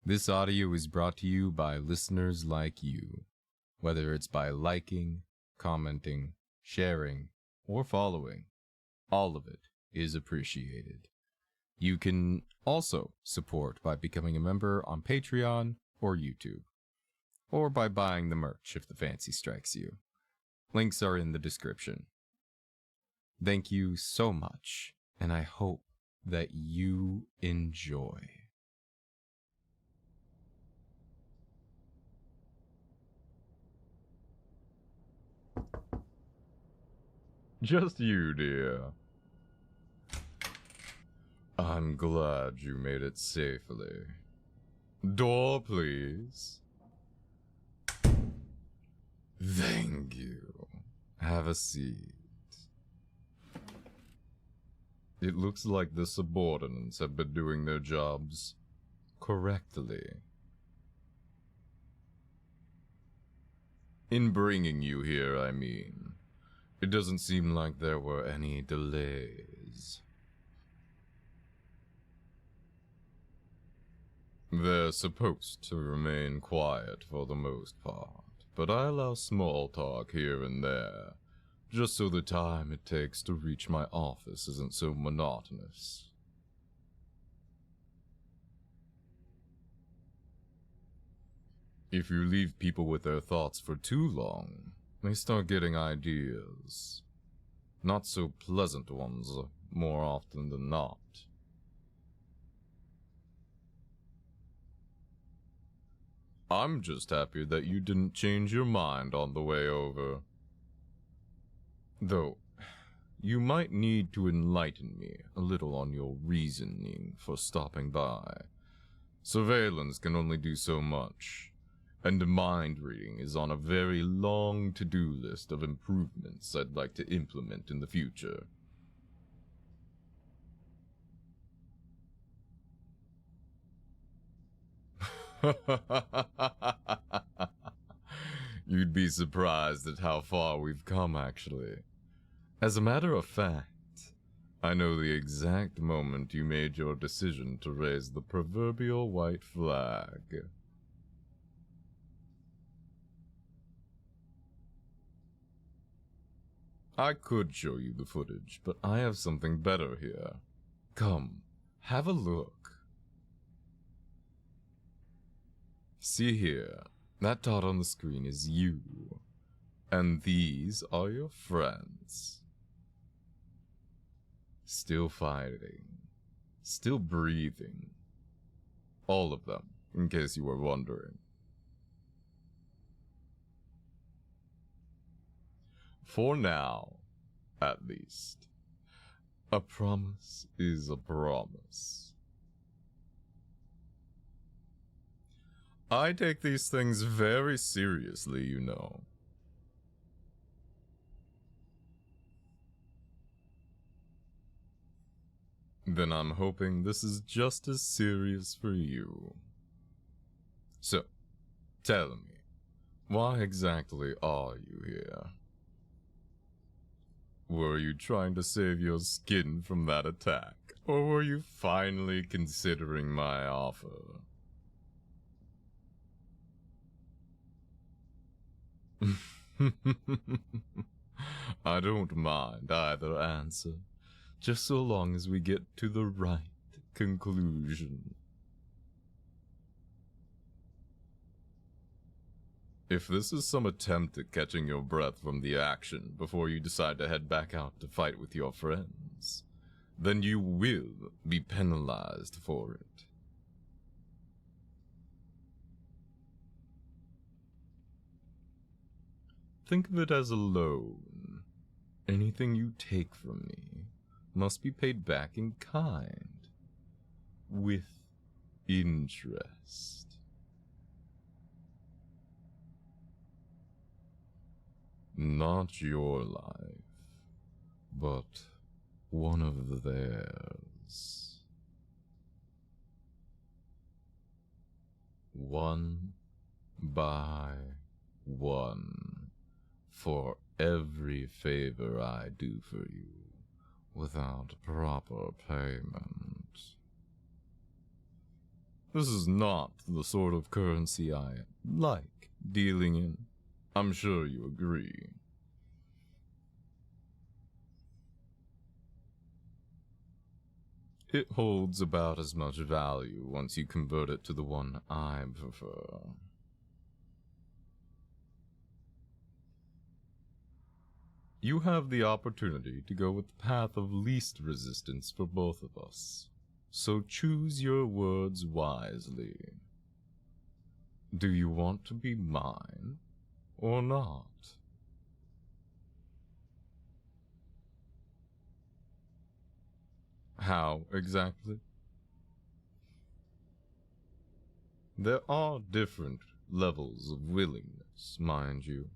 This audio is brought to you by listeners like you. Whether it's by liking, commenting, sharing, or following, all of it is appreciated. You can also support by becoming a member on Patreon or YouTube, or by buying the merch if the fancy strikes you. Links are in the description. Thank you so much, and I hope that you enjoy. Just you, dear. I'm glad you made it safely. Door, please. Thank you. Have a seat. It looks like the subordinates have been doing their jobs correctly. In bringing you here, I mean. It doesn't seem like there were any delays. They're supposed to remain quiet for the most part, but I allow small talk here and there, just so the time it takes to reach my office isn't so monotonous. If you leave people with their thoughts for too long, they start getting ideas. Not so pleasant ones, more often than not. I'm just happy that you didn't change your mind on the way over. Though, you might need to enlighten me a little on your reasoning for stopping by. Surveillance can only do so much, and mind reading is on a very long to-do list of improvements I'd like to implement in the future. You'd be surprised at how far we've come, actually. As a matter of fact, I know the exact moment you made your decision to raise the proverbial white flag. I could show you the footage, but I have something better here. Come, have a look. See here, that dot on the screen is you, and these are your friends. Still fighting, still breathing. All of them, in case you were wondering. For now, at least. A promise is a promise. I take these things very seriously, you know. Then I'm hoping this is just as serious for you. So, tell me, why exactly are you here? Were you trying to save your skin from that attack, or were you finally considering my offer? I don't mind either answer, just so long as we get to the right conclusion. If this is some attempt at catching your breath from the action before you decide to head back out to fight with your friends, then you will be penalized for it. Think of it as a loan. Anything you take from me must be paid back in kind, with interest. Not your life, but one of theirs. One by one, for every favor I do for you without proper payment. This is not the sort of currency I like dealing in. I'm sure you agree. It holds about as much value once you convert it to the one I prefer. You have the opportunity to go with the path of least resistance for both of us, so choose your words wisely. Do you want to be mine or not? How exactly? There are different levels of willingness, mind you.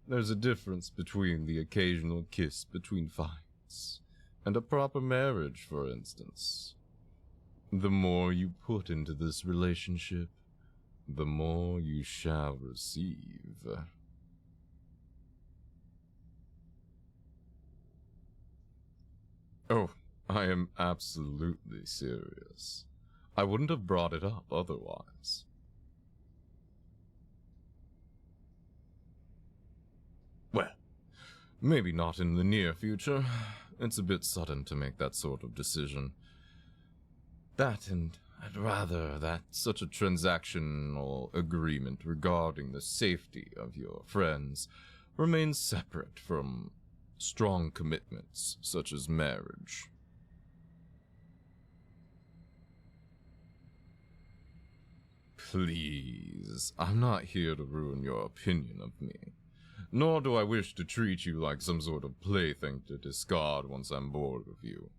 There's a difference between the occasional kiss between fights and a proper marriage, for instance. The more you put into this relationship, the more you shall receive. Oh, I am absolutely serious. I wouldn't have brought it up otherwise. Well, maybe not in the near future. It's a bit sudden to make that sort of decision. That, and I'd rather that such a transactional agreement regarding the safety of your friends remains separate from strong commitments such as marriage. Please, I'm not here to ruin your opinion of me. Nor do I wish to treat you like some sort of plaything to discard once I'm bored of you.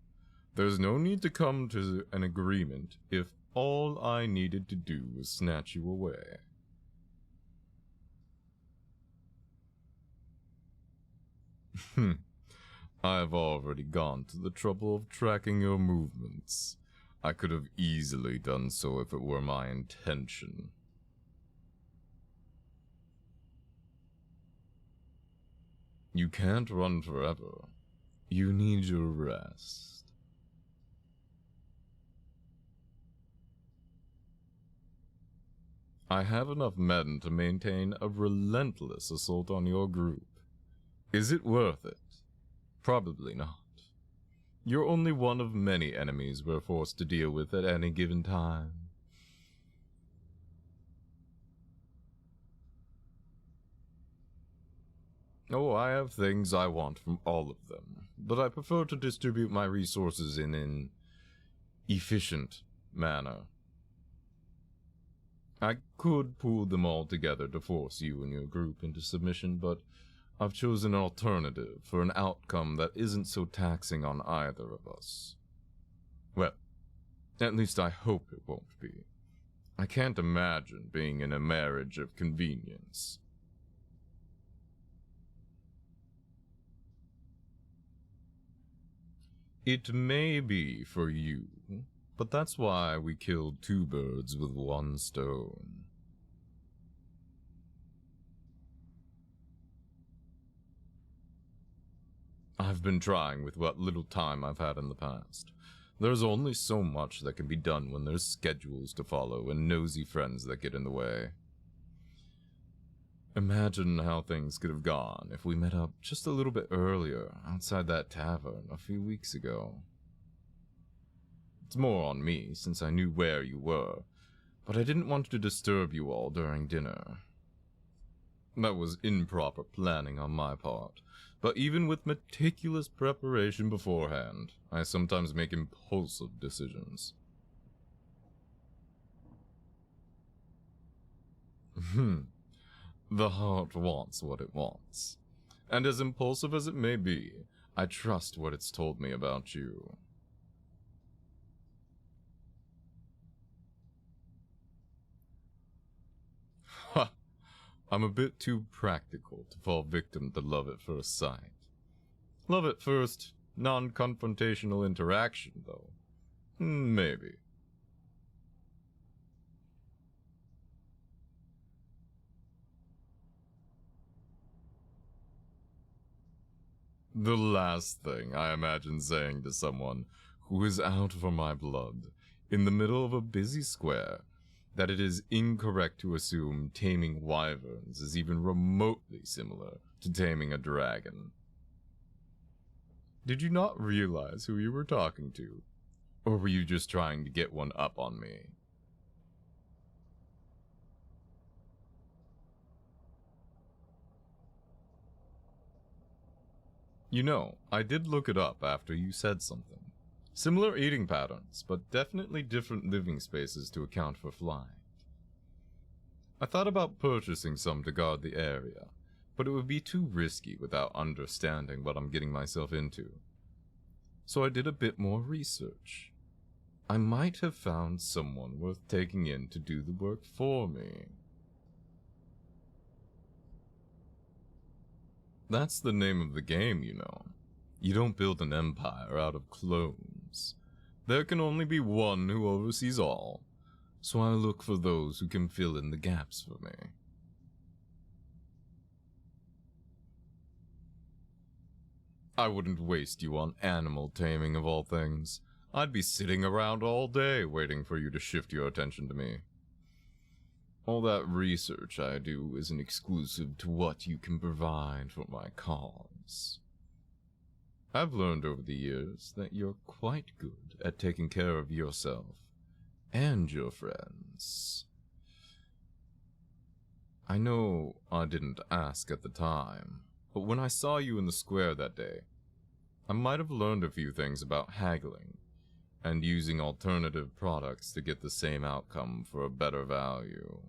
There's no need to come to an agreement if all I needed to do was snatch you away. I've already gone to the trouble of tracking your movements. I could have easily done so if it were my intention. You can't run forever. You need your rest. I have enough men to maintain a relentless assault on your group. Is it worth it? Probably not. You're only one of many enemies we're forced to deal with at any given time. Oh, I have things I want from all of them, but I prefer to distribute my resources in an efficient manner. I could pool them all together to force you and your group into submission, but I've chosen an alternative for an outcome that isn't so taxing on either of us. Well, at least I hope it won't be. I can't imagine being in a marriage of convenience. It may be for you, but that's why we killed two birds with one stone. I've been trying with what little time I've had in the past. There's only so much that can be done when there's schedules to follow and nosy friends that get in the way. Imagine how things could have gone if we met up just a little bit earlier outside that tavern a few weeks ago. It's more on me since I knew where you were, but I didn't want to disturb you all during dinner. That was improper planning on my part, but even with meticulous preparation beforehand, I sometimes make impulsive decisions. The heart wants what it wants. And as impulsive as it may be, I trust what it's told me about you. Ha! I'm a bit too practical to fall victim to love at first sight. Love at first, non-confrontational interaction, though. Maybe. The last thing I imagine saying to someone who is out for my blood in the middle of a busy square that it is incorrect to assume taming wyverns is even remotely similar to taming a dragon. Did you not realize who you were talking to? Or were you just trying to get one up on me? You know, I did look it up after you said something. Similar eating patterns, but definitely different living spaces to account for flight. I thought about purchasing some to guard the area, but it would be too risky without understanding what I'm getting myself into. So I did a bit more research. I might have found someone worth taking in to do the work for me. That's the name of the game, you know. You don't build an empire out of clones. There can only be one who oversees all, so I look for those who can fill in the gaps for me. I wouldn't waste you on animal taming of all things. I'd be sitting around all day waiting for you to shift your attention to me. All that research I do isn't exclusive to what you can provide for my cause. I've learned over the years that you're quite good at taking care of yourself and your friends. I know I didn't ask at the time, but when I saw you in the square that day, I might have learned a few things about haggling and using alternative products to get the same outcome for a better value.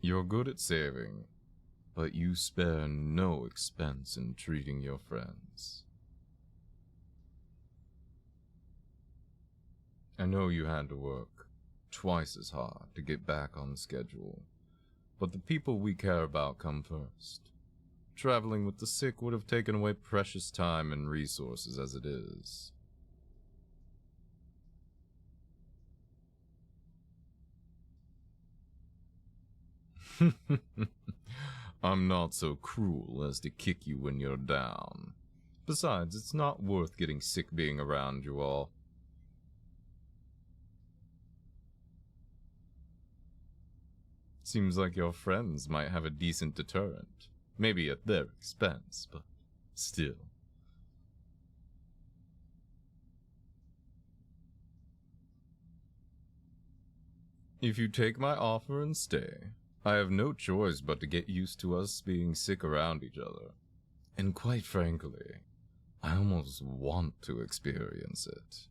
You're good at saving, but you spare no expense in treating your friends. I know you had to work twice as hard to get back on schedule, but the people we care about come first. Traveling with the sick would have taken away precious time and resources as it is. I'm not so cruel as to kick you when you're down. Besides, it's not worth getting sick being around you all. Seems like your friends might have a decent deterrent. Maybe at their expense, but still. If you take my offer and stay, I have no choice but to get used to us being sick around each other. And quite frankly, I almost want to experience it.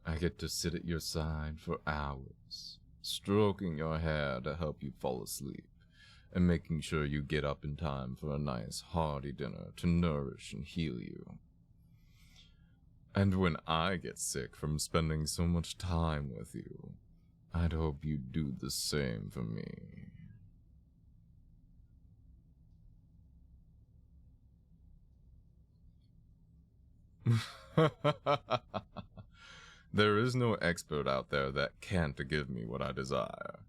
I get to sit at your side for hours, stroking your hair to help you fall asleep, and making sure you get up in time for a nice hearty dinner to nourish and heal you. And when I get sick from spending so much time with you, I'd hope you'd do the same for me. There is no expert out there that can't give me what I desire.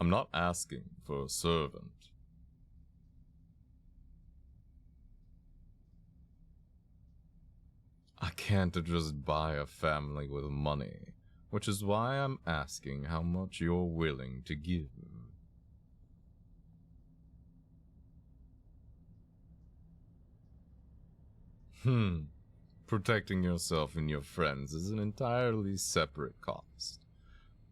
I'm not asking for a servant. I can't just buy a family with money, which is why I'm asking how much you're willing to give. Protecting yourself and your friends is an entirely separate cost.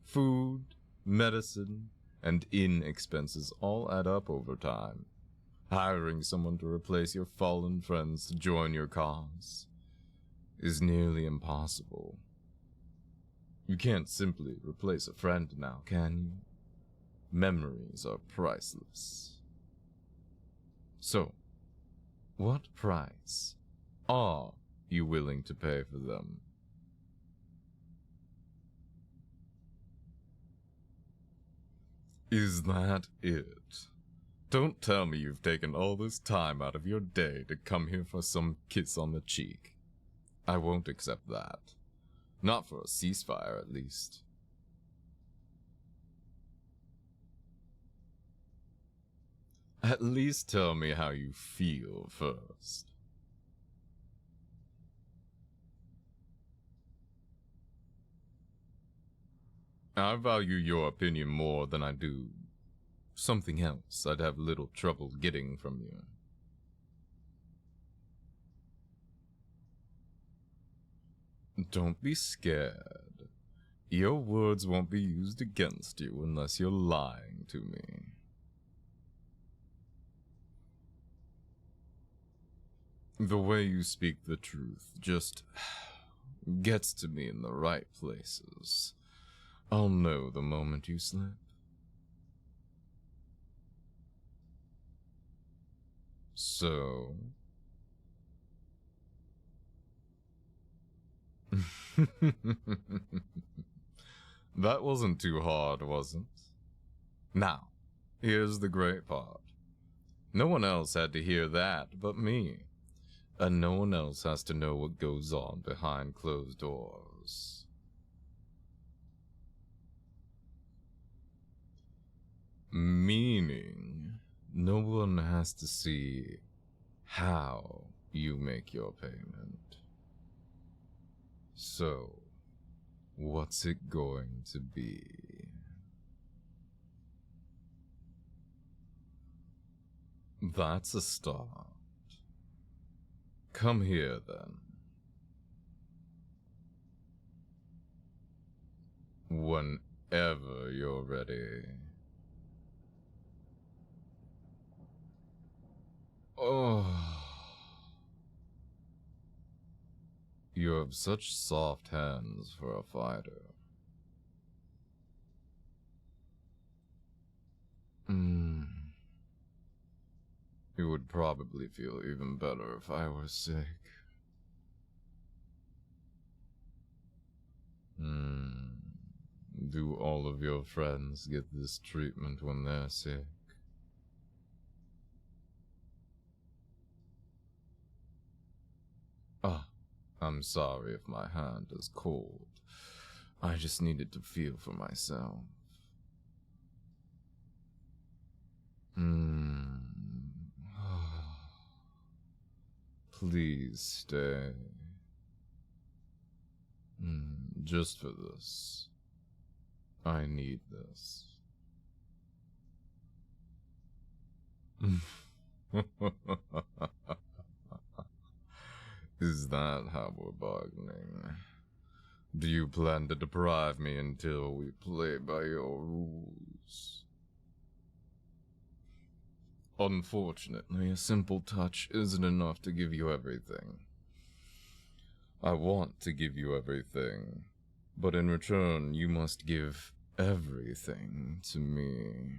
Food, medicine, and inn expenses all add up over time. Hiring someone to replace your fallen friends to join your cause is nearly impossible. You can't simply replace a friend now, can you? Memories are priceless. So, what price are you willing to pay for them? Is that it? Don't tell me you've taken all this time out of your day to come here for some kiss on the cheek. I won't accept that. Not for a ceasefire, at least. At least tell me how you feel first. I value your opinion more than I do something else I'd have little trouble getting from you. Don't be scared. Your words won't be used against you unless you're lying to me. The way you speak the truth just gets to me in the right places. I'll know the moment you slip. So... That wasn't too hard, was it? Now, here's the great part. No one else had to hear that but me. And no one else has to know what goes on behind closed doors. Meaning, no one has to see how you make your payment. So, what's it going to be? That's a start. Come here, then. Whenever you're ready. Oh. You have such soft hands for a fighter. It would probably feel even better if I were sick. Do all of your friends get this treatment when they're sick? Ah, I'm sorry if my hand is cold. I just needed to feel for myself. Please stay. Just for this. I need this. Is that how we're bargaining? Do you plan to deprive me until we play by your rules? Unfortunately, a simple touch isn't enough to give you everything. I want to give you everything, but in return, you must give everything to me.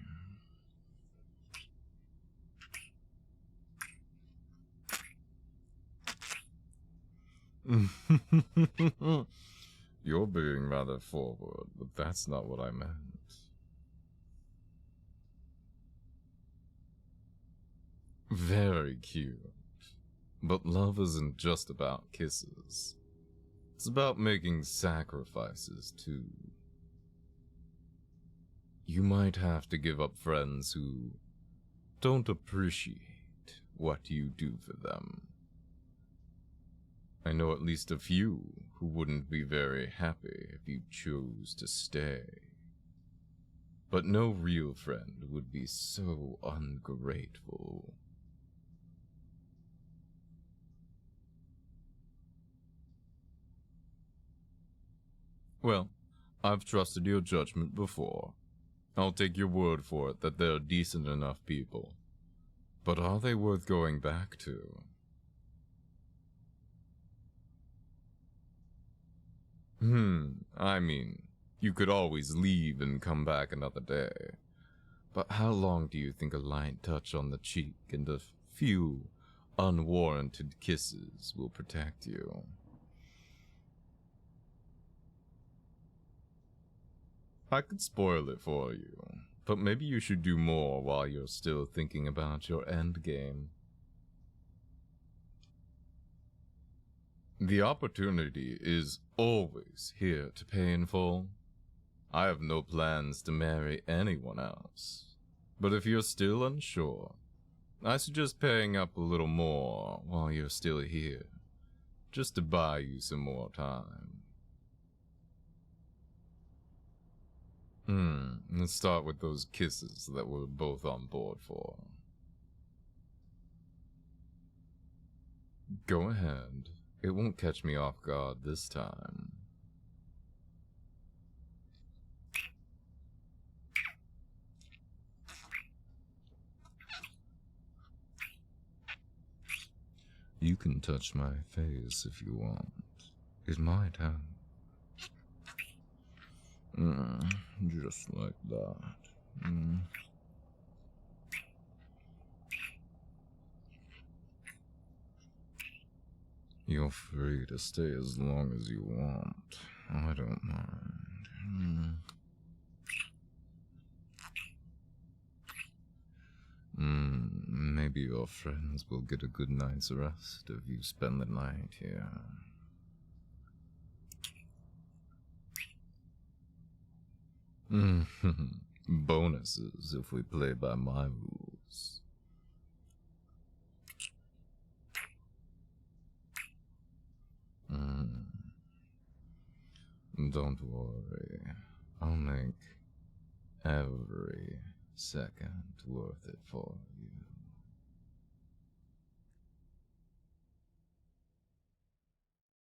You're being rather forward, but that's not what I meant. Very cute. But love isn't just about kisses. It's about making sacrifices, too. You might have to give up friends who don't appreciate what you do for them. I know at least a few who wouldn't be very happy if you chose to stay. But no real friend would be so ungrateful. Well, I've trusted your judgment before. I'll take your word for it that they're decent enough people. But are they worth going back to? I mean, you could always leave and come back another day. But how long do you think a light touch on the cheek and a few unwarranted kisses will protect you? I could spoil it for you, but maybe you should do more while you're still thinking about your endgame. The opportunity is always here to pay in full. I have no plans to marry anyone else, but if you're still unsure, I suggest paying up a little more while you're still here, just to buy you some more time. Let's start with those kisses that we're both on board for. Go ahead. It won't catch me off guard this time. You can touch my face if you want. It might help. Just like that. You're free to stay as long as you want. I don't mind. Maybe your friends will get a good night's rest if you spend the night here. Bonuses if we play by my rules. Don't worry. I'll make every second worth it for